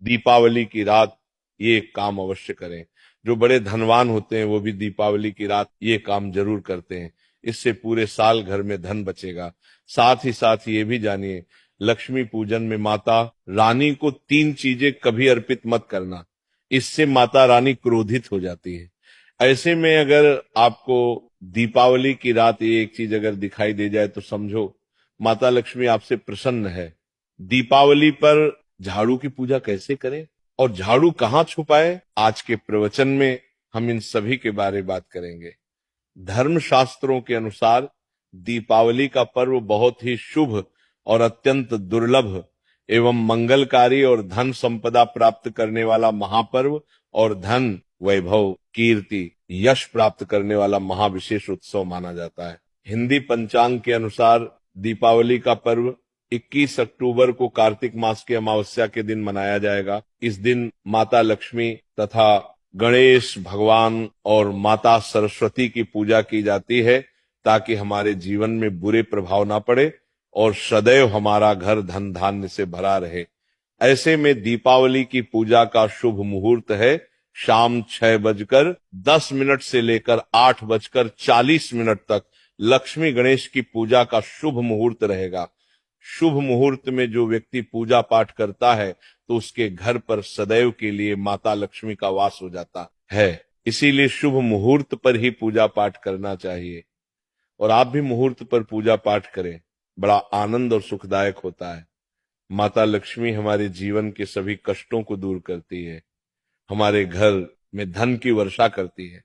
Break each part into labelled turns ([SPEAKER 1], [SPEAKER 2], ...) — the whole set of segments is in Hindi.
[SPEAKER 1] दीपावली की रात ये काम अवश्य करें। जो बड़े धनवान होते हैं वो भी दीपावली की रात ये काम जरूर करते हैं। इससे पूरे साल घर में धन बचेगा। साथ ही साथ ये भी जानिए, लक्ष्मी पूजन में माता रानी को 3 चीजें कभी अर्पित मत करना, इससे माता रानी क्रोधित हो जाती है। ऐसे में अगर आपको दीपावली की रात ये एक चीज अगर दिखाई दे जाए तो समझो माता लक्ष्मी आपसे प्रसन्न है। दीपावली पर झाड़ू की पूजा कैसे करें और झाड़ू कहाँ छुपाए, आज के प्रवचन में हम इन सभी के बारे में बात करेंगे। धर्म शास्त्रों के अनुसार दीपावली का पर्व बहुत ही शुभ और अत्यंत दुर्लभ एवं मंगलकारी और धन संपदा प्राप्त करने वाला महापर्व और धन वैभव कीर्ति यश प्राप्त करने वाला महाविशेष उत्सव माना जाता है। हिंदी पंचांग के अनुसार दीपावली का पर्व 21 अक्टूबर को कार्तिक मास की अमावस्या के दिन मनाया जाएगा। इस दिन माता लक्ष्मी तथा गणेश भगवान और माता सरस्वती की पूजा की जाती है ताकि हमारे जीवन में बुरे प्रभाव ना पड़े और सदैव हमारा घर धन धान्य से भरा रहे। ऐसे में दीपावली की पूजा का शुभ मुहूर्त है शाम 6:10 से लेकर 8:40 तक लक्ष्मी गणेश की पूजा का शुभ मुहूर्त रहेगा। शुभ मुहूर्त में जो व्यक्ति पूजा पाठ करता है तो उसके घर पर सदैव के लिए माता लक्ष्मी का वास हो जाता है। इसीलिए शुभ मुहूर्त पर ही पूजा पाठ करना चाहिए और आप भी मुहूर्त पर पूजा पाठ करें, बड़ा आनंद और सुखदायक होता है। माता लक्ष्मी हमारे जीवन के सभी कष्टों को दूर करती है, हमारे घर में धन की वर्षा करती है।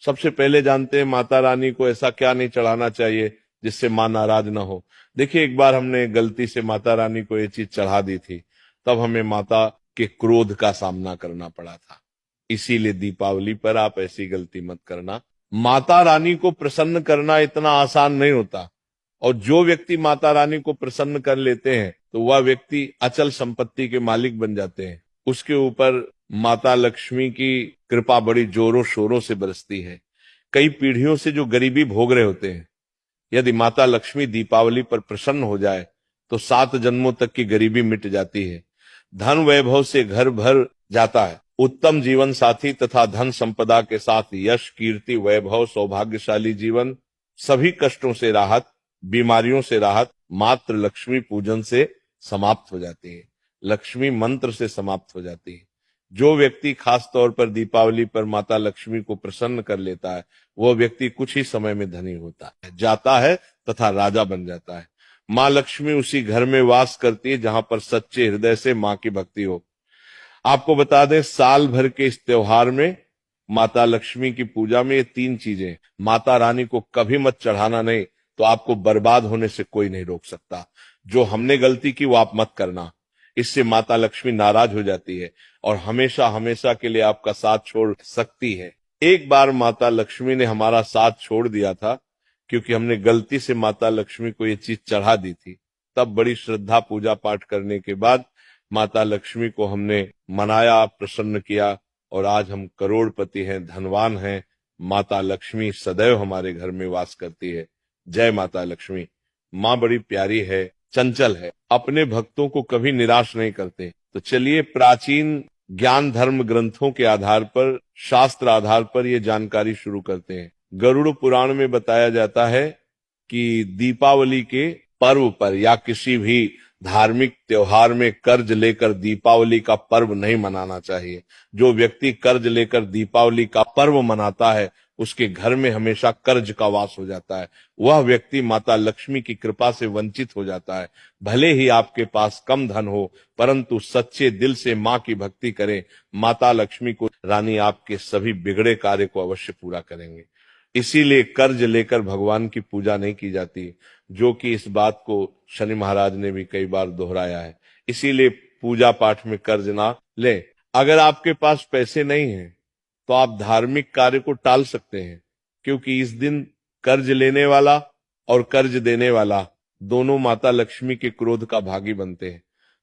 [SPEAKER 1] सबसे पहले जानते हैं माता रानी को ऐसा क्या नहीं चढ़ाना चाहिए जिससे मां नाराज ना हो। देखिए, एक बार हमने गलती से माता रानी को ये चीज चढ़ा दी थी, तब हमें माता के क्रोध का सामना करना पड़ा था। इसीलिए दीपावली पर आप ऐसी गलती मत करना। माता रानी को प्रसन्न करना इतना आसान नहीं होता और जो व्यक्ति माता रानी को प्रसन्न कर लेते हैं तो वह व्यक्ति अचल संपत्ति के मालिक बन जाते हैं। उसके ऊपर माता लक्ष्मी की कृपा बड़ी जोरों शोरों से बरसती है। कई पीढ़ियों से जो गरीबी भोग रहे होते हैं, यदि माता लक्ष्मी दीपावली पर प्रसन्न हो जाए तो 7 जन्मों तक की गरीबी मिट जाती है। धन वैभव से घर भर जाता है। उत्तम जीवन साथी तथा धन संपदा के साथ यश कीर्ति वैभव सौभाग्यशाली जीवन, सभी कष्टों से राहत, बीमारियों से राहत मात्र लक्ष्मी पूजन से समाप्त हो जाती है, लक्ष्मी मंत्र से समाप्त हो जाती है। जो व्यक्ति खास तौर पर दीपावली पर माता लक्ष्मी को प्रसन्न कर लेता है वह व्यक्ति कुछ ही समय में धनी होता है, जाता है तथा राजा बन जाता है। माँ लक्ष्मी उसी घर में वास करती है जहां पर सच्चे हृदय से माँ की भक्ति हो। आपको बता दें, साल भर के इस त्योहार में माता लक्ष्मी की पूजा में ये 3 चीजें, माता रानी को कभी मत चढ़ाना नहीं तो आपको बर्बाद होने से कोई नहीं रोक सकता। जो हमने गलती की वो आप मत करना, इससे माता लक्ष्मी नाराज हो जाती है और हमेशा हमेशा के लिए आपका साथ छोड़ सकती है। एक बार माता लक्ष्मी ने हमारा साथ छोड़ दिया था क्योंकि हमने गलती से माता लक्ष्मी को ये चीज चढ़ा दी थी। तब बड़ी श्रद्धा पूजा पाठ करने के बाद माता लक्ष्मी को हमने मनाया, प्रसन्न किया और आज हम करोड़पति हैं, धनवान हैं। माता लक्ष्मी सदैव हमारे घर में वास करती है। जय माता लक्ष्मी। माँ बड़ी प्यारी है, चंचल है, अपने भक्तों को कभी निराश नहीं करते। तो चलिए प्राचीन ज्ञान धर्म ग्रंथों के आधार पर, शास्त्र आधार पर ये जानकारी शुरू करते हैं। गरुड़ पुराण में बताया जाता है कि दीपावली के पर्व पर या किसी भी धार्मिक त्योहार में कर्ज लेकर दीपावली का पर्व नहीं मनाना चाहिए। जो व्यक्ति कर्ज लेकर दीपावली का पर्व मनाता है उसके घर में हमेशा कर्ज का वास हो जाता है। वह व्यक्ति माता लक्ष्मी की कृपा से वंचित हो जाता है। भले ही आपके पास कम धन हो परंतु सच्चे दिल से माँ की भक्ति करें, माता लक्ष्मी को रानी आपके सभी बिगड़े कार्य को अवश्य पूरा करेंगे। इसीलिए कर्ज लेकर भगवान की पूजा नहीं की जाती, जो कि इस बात को शनि महाराज ने भी कई बार दोहराया है। इसीलिए पूजा पाठ में कर्ज ना लें। अगर आपके पास पैसे नहीं हैं तो आप धार्मिक कार्य को टाल सकते हैं, क्योंकि इस दिन कर्ज लेने वाला और कर्ज देने वाला दोनों माता लक्ष्मी के क्रोध का भागी बनते हैं।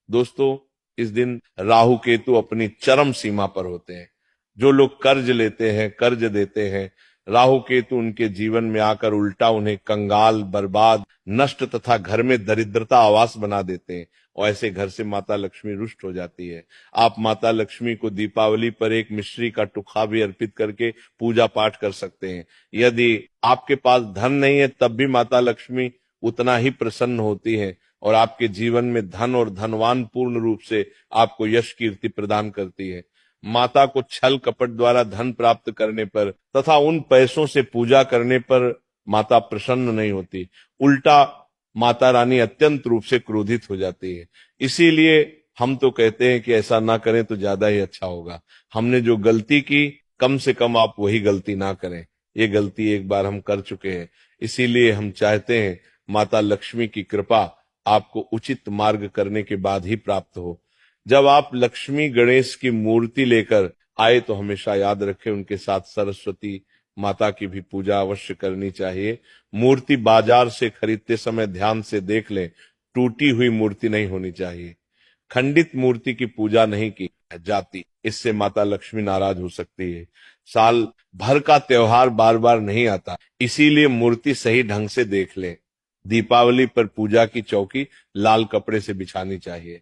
[SPEAKER 1] दोस्तों, इस दिन राहु केतु अपनी चरम सीमा पर होते हैं। जो लोग कर्ज लेते हैं, कर्ज देते हैं, राहु केतु उनके जीवन में आकर उल्टा उन्हें कंगाल, बर्बाद, नष्ट तथा घर में दरिद्रता आवास बना देते हैं और ऐसे घर से माता लक्ष्मी रुष्ट हो जाती है। आप माता लक्ष्मी को दीपावली पर एक मिश्री का टुकड़ा भी अर्पित करके पूजा पाठ कर सकते हैं। यदि आपके पास धन नहीं है तब भी माता लक्ष्मी उतना ही प्रसन्न होती है और आपके जीवन में धन और धनवान पूर्ण रूप से आपको यश कीर्ति प्रदान करती है। माता को छल कपट द्वारा धन प्राप्त करने पर तथा उन पैसों से पूजा करने पर माता प्रसन्न नहीं होती, उल्टा माता रानी अत्यंत रूप से क्रोधित हो जाती है। इसीलिए हम तो कहते हैं कि ऐसा ना करें तो ज्यादा ही अच्छा होगा। हमने जो गलती की कम से कम आप वही गलती ना करें। ये गलती एक बार हम कर चुके हैं, इसीलिए हम चाहते हैं माता लक्ष्मी की कृपा आपको उचित मार्ग करने के बाद ही प्राप्त हो। जब आप लक्ष्मी गणेश की मूर्ति लेकर आए तो हमेशा याद रखें उनके साथ सरस्वती माता की भी पूजा अवश्य करनी चाहिए। मूर्ति बाजार से खरीदते समय ध्यान से देख लें, टूटी हुई मूर्ति नहीं होनी चाहिए। खंडित मूर्ति की पूजा नहीं की जाती, इससे माता लक्ष्मी नाराज हो सकती है। साल भर का त्योहार बार बार नहीं आता, इसीलिए मूर्ति सही ढंग से देख लें। दीपावली पर पूजा की चौकी लाल कपड़े से बिछानी चाहिए।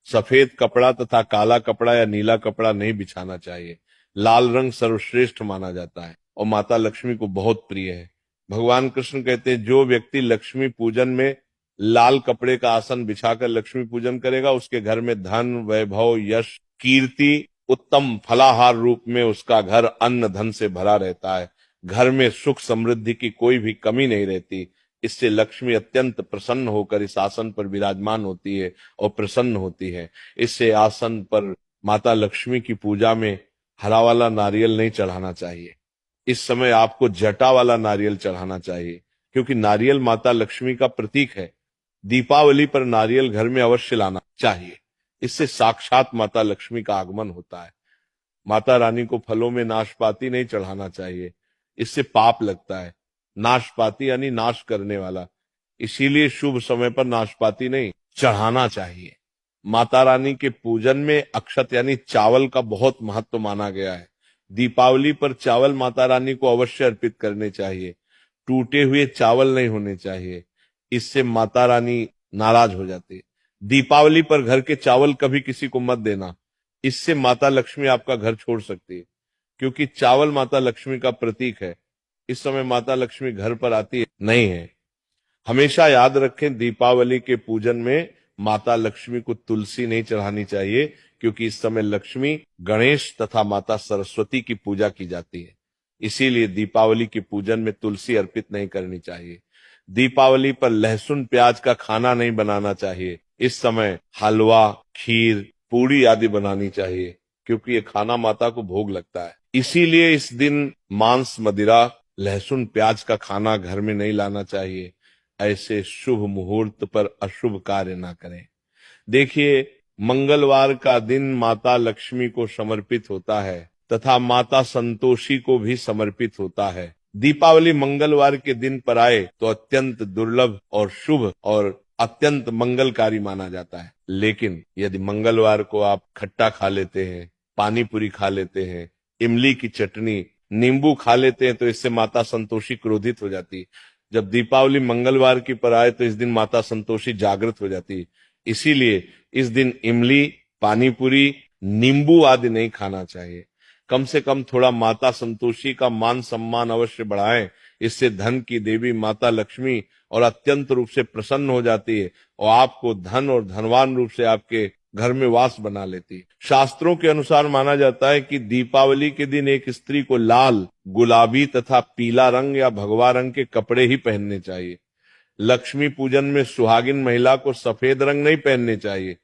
[SPEAKER 1] सफेद कपड़ा तथा काला कपड़ा या नीला कपड़ा नहीं बिछाना चाहिए। लाल रंग सर्वश्रेष्ठ माना जाता है और माता लक्ष्मी को बहुत प्रिय है। भगवान कृष्ण कहते हैं जो व्यक्ति लक्ष्मी पूजन में लाल कपड़े का आसन बिछाकर लक्ष्मी पूजन करेगा उसके घर में धन वैभव यश कीर्ति उत्तम फलाहार रूप में उसका घर अन्न धन से भरा रहता है। घर में सुख समृद्धि की कोई भी कमी नहीं रहती। इससे लक्ष्मी अत्यंत प्रसन्न होकर इस आसन पर विराजमान होती है और प्रसन्न होती है। इससे आसन पर माता लक्ष्मी की पूजा में हरा वाला नारियल नहीं चढ़ाना चाहिए। इस समय आपको जटा वाला नारियल चढ़ाना चाहिए, क्योंकि नारियल माता लक्ष्मी का प्रतीक है। दीपावली पर नारियल घर में अवश्य लाना चाहिए, इससे साक्षात माता लक्ष्मी का आगमन होता है। माता रानी को फलों में नाशपाती नहीं चढ़ाना चाहिए, इससे पाप लगता है। नाशपाती यानी नाश करने वाला, इसीलिए शुभ समय पर नाशपाती नहीं चढ़ाना चाहिए। माता रानी के पूजन में अक्षत यानी चावल का बहुत महत्व माना गया है। दीपावली पर चावल माता रानी को अवश्य अर्पित करने चाहिए। टूटे हुए चावल नहीं होने चाहिए, इससे माता रानी नाराज हो जाती है। दीपावली पर घर के चावल कभी किसी को मत देना, इससे माता लक्ष्मी आपका घर छोड़ सकती है, क्योंकि चावल माता लक्ष्मी का प्रतीक है। इस समय माता लक्ष्मी घर पर आती है नहीं है। हमेशा याद रखें दीपावली के पूजन में माता लक्ष्मी को तुलसी नहीं चढ़ानी चाहिए, क्योंकि इस समय लक्ष्मी गणेश तथा माता सरस्वती की पूजा की जाती है। इसीलिए दीपावली के पूजन में तुलसी अर्पित नहीं करनी चाहिए। दीपावली पर लहसुन प्याज का खाना नहीं बनाना चाहिए। इस समय हलवा खीर पूड़ी आदि बनानी चाहिए, क्योंकि ये खाना माता को भोग लगता है। इसीलिए इस दिन मांस मदिरा लहसुन प्याज का खाना घर में नहीं लाना चाहिए। ऐसे शुभ मुहूर्त पर अशुभ कार्य ना करें। देखिए, मंगलवार का दिन माता लक्ष्मी को समर्पित होता है तथा माता संतोषी को भी समर्पित होता है। दीपावली मंगलवार के दिन पर आए तो अत्यंत दुर्लभ और शुभ और अत्यंत मंगलकारी माना जाता है। लेकिन यदि मंगलवार को आप खट्टा खा लेते हैं, पानी पूरी खा लेते हैं, इमली की चटनी नींबू खा लेते हैं तो इससे माता संतोषी क्रोधित हो जाती है। जब दीपावली मंगलवार की पर आए तो इस दिन माता संतोषी जागृत हो जाती है। इसीलिए इस दिन इमली पानी पूरी नींबू आदि नहीं खाना चाहिए। कम से कम थोड़ा माता संतोषी का मान सम्मान अवश्य बढ़ाएं, इससे धन की देवी माता लक्ष्मी और अत्यंत रूप से प्रसन्न हो जाती है और आपको धन और धनवान रूप से आपके घर में वास बना लेती है। शास्त्रों के अनुसार माना जाता है कि दीपावली के दिन एक स्त्री को लाल गुलाबी तथा पीला रंग या भगवा रंग के कपड़े ही पहनने चाहिए। लक्ष्मी पूजन में सुहागिन महिला को सफेद रंग नहीं पहनने चाहिए,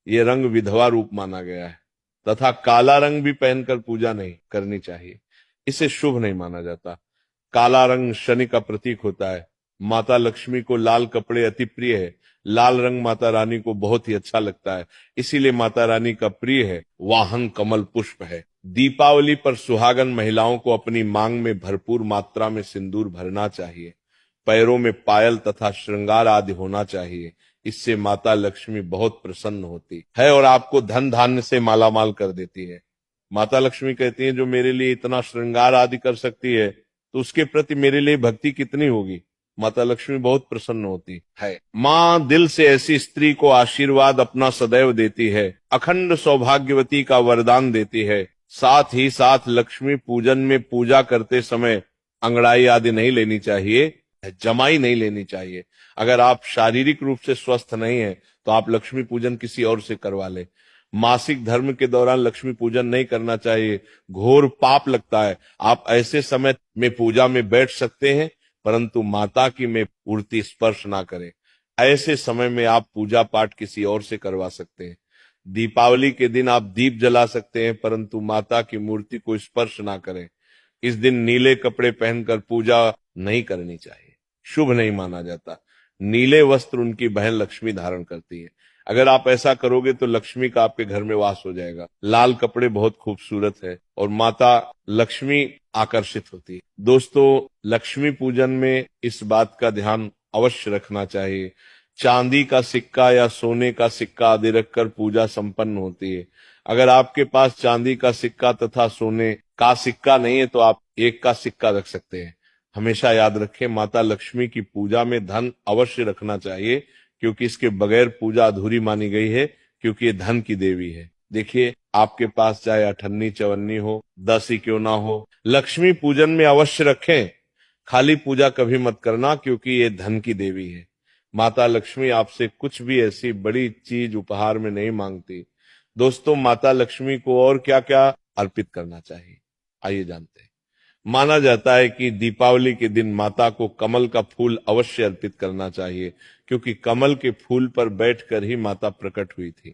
[SPEAKER 1] ये रंग विधवा रूप माना गया है। तथा काला रंग भी पहनकर पूजा नहीं करनी चाहिए, इसे शुभ नहीं माना जाता। काला रंग शनि का प्रतीक होता है। माता लक्ष्मी को लाल कपड़े अति प्रिय है। लाल रंग माता रानी को बहुत ही अच्छा लगता है, इसीलिए माता रानी का प्रिय है वाहन कमल पुष्प है। दीपावली पर सुहागन महिलाओं को अपनी मांग में भरपूर मात्रा में सिंदूर भरना चाहिए। पैरों में पायल तथा श्रृंगार आदि होना चाहिए, इससे माता लक्ष्मी बहुत प्रसन्न होती है और आपको धन धान्य से मालामाल कर देती है। माता लक्ष्मी कहती है जो मेरे लिए इतना श्रृंगार आदि कर सकती है तो उसके प्रति मेरे लिए भक्ति कितनी होगी। माता लक्ष्मी बहुत प्रसन्न होती है। माँ दिल से ऐसी स्त्री को आशीर्वाद अपना सदैव देती है, अखंड सौभाग्यवती का वरदान देती है। साथ ही साथ लक्ष्मी पूजन में पूजा करते समय अंगड़ाई आदि नहीं लेनी चाहिए, जमाई नहीं लेनी चाहिए। अगर आप शारीरिक रूप से स्वस्थ नहीं है तो आप लक्ष्मी पूजन किसी और से करवा ले। मासिक धर्म के दौरान लक्ष्मी पूजन नहीं करना चाहिए, घोर पाप लगता है। आप ऐसे समय में पूजा में बैठ सकते हैं, परंतु माता की में मूर्ति स्पर्श ना करें। ऐसे समय में आप पूजा पाठ किसी और से करवा सकते हैं। दीपावली के दिन आप दीप जला सकते हैं, परंतु माता की मूर्ति को स्पर्श ना करें। इस दिन नीले कपड़े पहनकर पूजा नहीं करनी चाहिए, शुभ नहीं माना जाता। नीले वस्त्र उनकी बहन लक्ष्मी धारण करती है। अगर आप ऐसा करोगे तो लक्ष्मी का आपके घर में वास हो जाएगा। लाल कपड़े बहुत खूबसूरत है और माता लक्ष्मी आकर्षित होती है। दोस्तों, लक्ष्मी पूजन में इस बात का ध्यान अवश्य रखना चाहिए, चांदी का सिक्का या सोने का सिक्का आदि रखकर पूजा संपन्न होती है। अगर आपके पास चांदी का सिक्का तथा सोने का सिक्का नहीं है तो आप एक का सिक्का रख सकते हैं। हमेशा याद रखें, माता लक्ष्मी की पूजा में धन अवश्य रखना चाहिए, क्योंकि इसके बगैर पूजा अधूरी मानी गई है, क्योंकि ये धन की देवी है। देखिए, आपके पास चाहे अठन्नी चवन्नी हो, 10 ही क्यों ना हो, लक्ष्मी पूजन में अवश्य रखें। खाली पूजा कभी मत करना, क्योंकि ये धन की देवी है। माता लक्ष्मी आपसे कुछ भी ऐसी बड़ी चीज उपहार में नहीं मांगती। दोस्तों, माता लक्ष्मी को और क्या क्या अर्पित करना चाहिए, आइए जानते हैं। माना जाता है कि दीपावली के दिन माता को कमल का फूल अवश्य अर्पित करना चाहिए, क्योंकि कमल के फूल पर बैठकर ही माता प्रकट हुई थी।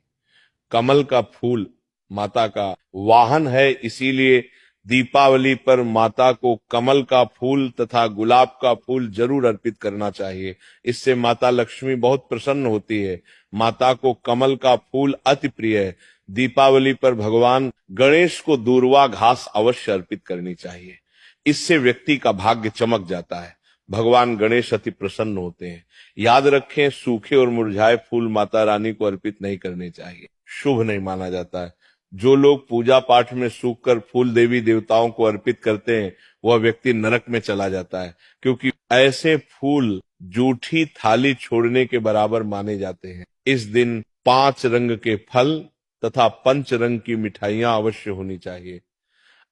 [SPEAKER 1] कमल का फूल माता का वाहन है, इसीलिए दीपावली पर माता को कमल का फूल तथा गुलाब का फूल जरूर अर्पित करना चाहिए। इससे माता लक्ष्मी बहुत प्रसन्न होती है। माता को कमल का फूल अति प्रिय है। दीपावली पर भगवान गणेश को दूर्वा घास अवश्य अर्पित करनी चाहिए। इससे व्यक्ति का भाग्य चमक जाता है। भगवान गणेश अति प्रसन्न होते हैं। याद रखें, सूखे और मुरझाए फूल माता रानी को अर्पित नहीं करने चाहिए, शुभ नहीं माना जाता है। जो लोग पूजा पाठ में सूखकर फूल देवी देवताओं को अर्पित करते हैं, वह व्यक्ति नरक में चला जाता है, क्योंकि ऐसे फूल जूठी थाली छोड़ने के बराबर माने जाते हैं। इस दिन 5 रंग के फल तथा 5 रंग की मिठाइयां अवश्य होनी चाहिए।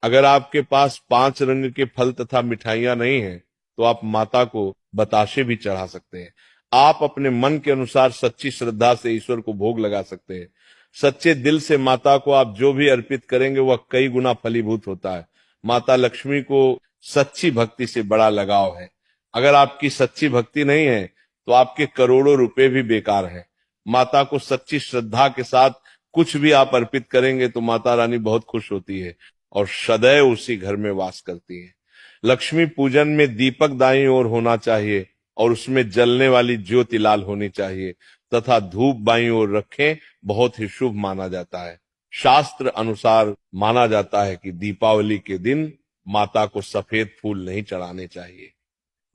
[SPEAKER 1] अगर आपके पास 5 रंग के फल तथा मिठाइयां नहीं है तो आप माता को बताशे भी चढ़ा सकते हैं। आप अपने मन के अनुसार सच्ची श्रद्धा से ईश्वर को भोग लगा सकते हैं। सच्चे दिल से माता को आप जो भी अर्पित करेंगे वह कई गुना फलीभूत होता है। माता लक्ष्मी को सच्ची भक्ति से बड़ा लगाव है। अगर आपकी सच्ची भक्ति नहीं है तो आपके करोड़ों रुपए भी बेकार है। माता को सच्ची श्रद्धा के साथ कुछ भी आप अर्पित करेंगे तो माता रानी बहुत खुश होती है और सदैव उसी घर में वास करती है। लक्ष्मी पूजन में दीपक दाईं ओर होना चाहिए और उसमें जलने वाली ज्योति लाल होनी चाहिए तथा धूप बाईं ओर रखें, बहुत ही शुभ माना जाता है। शास्त्र अनुसार माना जाता है कि दीपावली के दिन माता को सफेद फूल नहीं चढ़ाने चाहिए।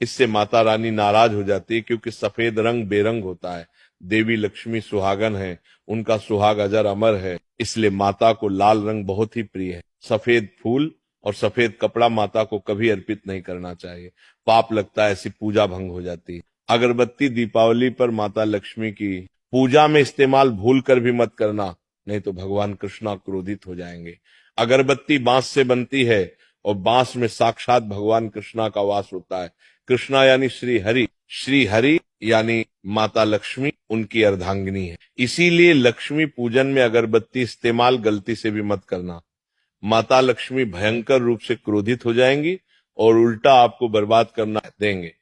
[SPEAKER 1] इससे माता रानी नाराज हो जाती है, क्योंकि सफेद रंग बेरंग होता है। देवी लक्ष्मी सुहागन है, उनका सुहाग अजर अमर है, इसलिए माता को लाल रंग बहुत ही प्रिय है। सफेद फूल और सफेद कपड़ा माता को कभी अर्पित नहीं करना चाहिए, पाप लगता है, ऐसी पूजा भंग हो जाती है। अगरबत्ती दीपावली पर माता लक्ष्मी की पूजा में इस्तेमाल भूल कर भी मत करना, नहीं तो भगवान कृष्णा क्रोधित हो जाएंगे। अगरबत्ती बांस से बनती है और बांस में साक्षात भगवान कृष्णा का वास होता है। कृष्णा यानी श्री हरि यानी माता लक्ष्मी उनकी अर्धांगिनी है। इसीलिए लक्ष्मी पूजन में अगरबत्ती इस्तेमाल गलती से भी मत करना। माता लक्ष्मी भयंकर रूप से क्रोधित हो जाएंगी और उल्टा आपको बर्बाद करना देंगे।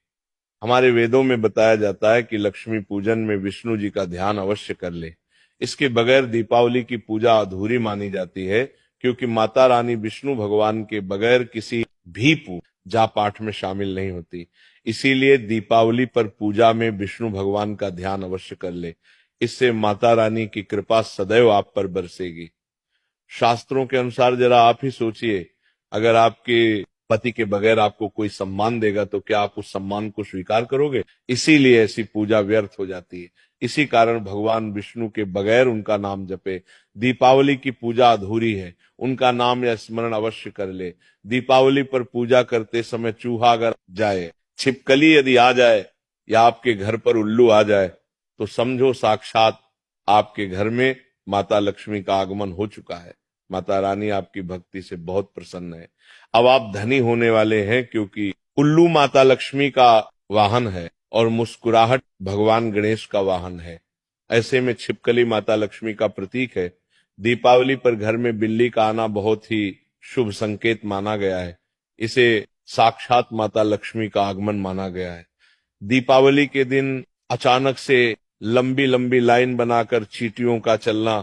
[SPEAKER 1] हमारे वेदों में बताया जाता है कि लक्ष्मी पूजन में विष्णु जी का ध्यान अवश्य कर ले। इसके बगैर दीपावली की पूजा अधूरी मानी जाती है, क्योंकि माता रानी विष्णु भगवान के बगैर किसी भी पूजा पाठ में शामिल नहीं होती। इसीलिए दीपावली पर पूजा में विष्णु भगवान का ध्यान अवश्य कर ले। इससे माता रानी की कृपा सदैव आप पर बरसेगी। शास्त्रों के अनुसार जरा आप ही सोचिए, अगर आपके पति के बगैर आपको कोई सम्मान देगा तो क्या आप उस सम्मान को स्वीकार करोगे? इसीलिए ऐसी पूजा व्यर्थ हो जाती है। इसी कारण भगवान विष्णु के बगैर उनका नाम जपे। दीपावली की पूजा अधूरी है, उनका नाम या स्मरण अवश्य कर ले। दीपावली पर पूजा करते समय चूहा अगर जाए छिपकली यदि आ जाए या आपके घर पर उल्लू आ जाए तो समझो साक्षात आपके घर में माता लक्ष्मी का आगमन हो चुका है। माता रानी आपकी भक्ति से बहुत प्रसन्न है। अब आप धनी होने वाले हैं, क्योंकि उल्लू माता लक्ष्मी का वाहन है और मुस्कुराहट भगवान गणेश का वाहन है। ऐसे में छिपकली माता लक्ष्मी का प्रतीक है। दीपावली पर घर में बिल्ली का आना बहुत ही शुभ संकेत माना गया है। इसे साक्षात माता लक्ष्मी का आगमन माना गया है। दीपावली के दिन अचानक से लंबी लंबी लाइन बनाकर चींटियों का चलना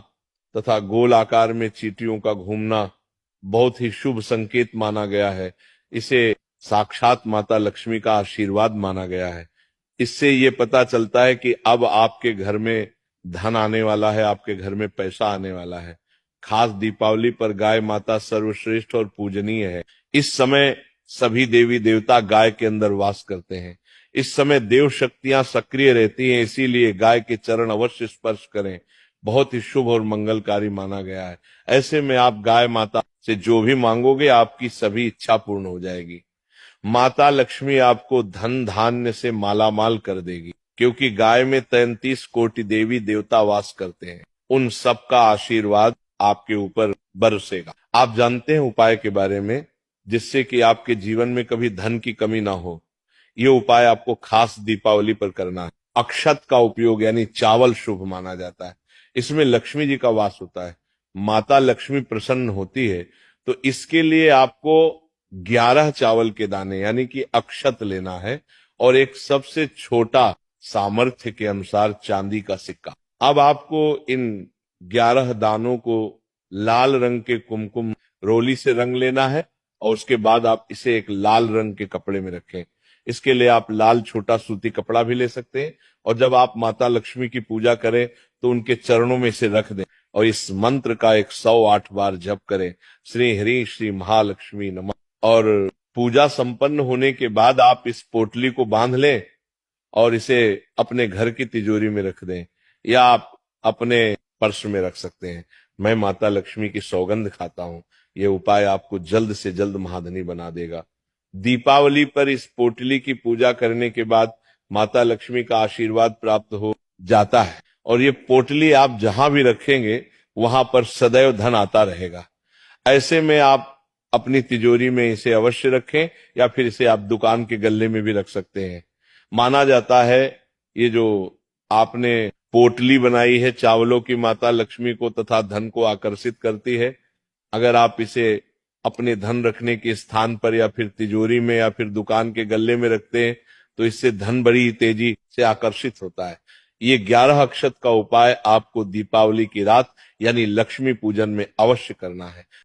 [SPEAKER 1] तथा गोल आकार में चींटियों का घूमना बहुत ही शुभ संकेत माना गया है। इसे साक्षात माता लक्ष्मी का आशीर्वाद माना गया है। इससे ये पता चलता है कि अब आपके घर में धन आने वाला है, आपके घर में पैसा आने वाला है। खास दीपावली पर गाय माता सर्वश्रेष्ठ और पूजनीय है। इस समय सभी देवी देवता गाय के अंदर वास करते हैं। इस समय देव शक्तियां सक्रिय रहती हैं, इसीलिए गाय के चरण अवश्य स्पर्श करें। बहुत ही शुभ और मंगलकारी माना गया है। ऐसे में आप गाय माता से जो भी मांगोगे आपकी सभी इच्छा पूर्ण हो जाएगी। माता लक्ष्मी आपको धन धान्य से मालामाल कर देगी, क्योंकि गाय में 33 कोटि देवी देवता वास करते हैं। उन सबका आशीर्वाद आपके ऊपर बरसेगा। आप जानते हैं उपाय के बारे में, जिससे कि आपके जीवन में कभी धन की कमी ना हो। ये उपाय आपको खास दीपावली पर करना है। अक्षत का उपयोग यानी चावल शुभ माना जाता है। इसमें लक्ष्मी जी का वास होता है। माता लक्ष्मी प्रसन्न होती है, तो इसके लिए आपको 11 चावल के दाने यानी कि अक्षत लेना है और एक सबसे छोटा सामर्थ्य के अनुसार चांदी का सिक्का। अब आपको इन 11 दानों को लाल रंग के कुमकुम रोली से रंग लेना है और उसके बाद आप इसे एक लाल रंग के कपड़े में रखें। इसके लिए आप लाल छोटा सूती कपड़ा भी ले सकते हैं और जब आप माता लक्ष्मी की पूजा करें तो उनके चरणों में इसे रख दें और इस मंत्र का 108 बार जप करें, श्री हरि श्री महालक्ष्मी नमः। और पूजा संपन्न होने के बाद आप इस पोटली को बांध लें और इसे अपने घर की तिजोरी में रख दें या आप अपने पर्स में रख सकते हैं। मैं माता लक्ष्मी की सौगंध खाता हूं, यह उपाय आपको जल्द से जल्द महाधनी बना देगा। दीपावली पर इस पोटली की पूजा करने के बाद माता लक्ष्मी का आशीर्वाद प्राप्त हो जाता है और ये पोटली आप जहां भी रखेंगे वहां पर सदैव धन आता रहेगा। ऐसे में आप अपनी तिजोरी में इसे अवश्य रखें या फिर इसे आप दुकान के गल्ले में भी रख सकते हैं। माना जाता है ये जो आपने पोटली बनाई है चावलों की माता लक्ष्मी को तथा धन को आकर्षित करती है। अगर आप इसे अपने धन रखने के स्थान पर या फिर तिजोरी में या फिर दुकान के गल्ले में रखते हैं तो इससे धन बड़ी तेजी से आकर्षित होता है। ये 11 अक्षत का उपाय आपको दीपावली की रात यानी लक्ष्मी पूजन में अवश्य करना है।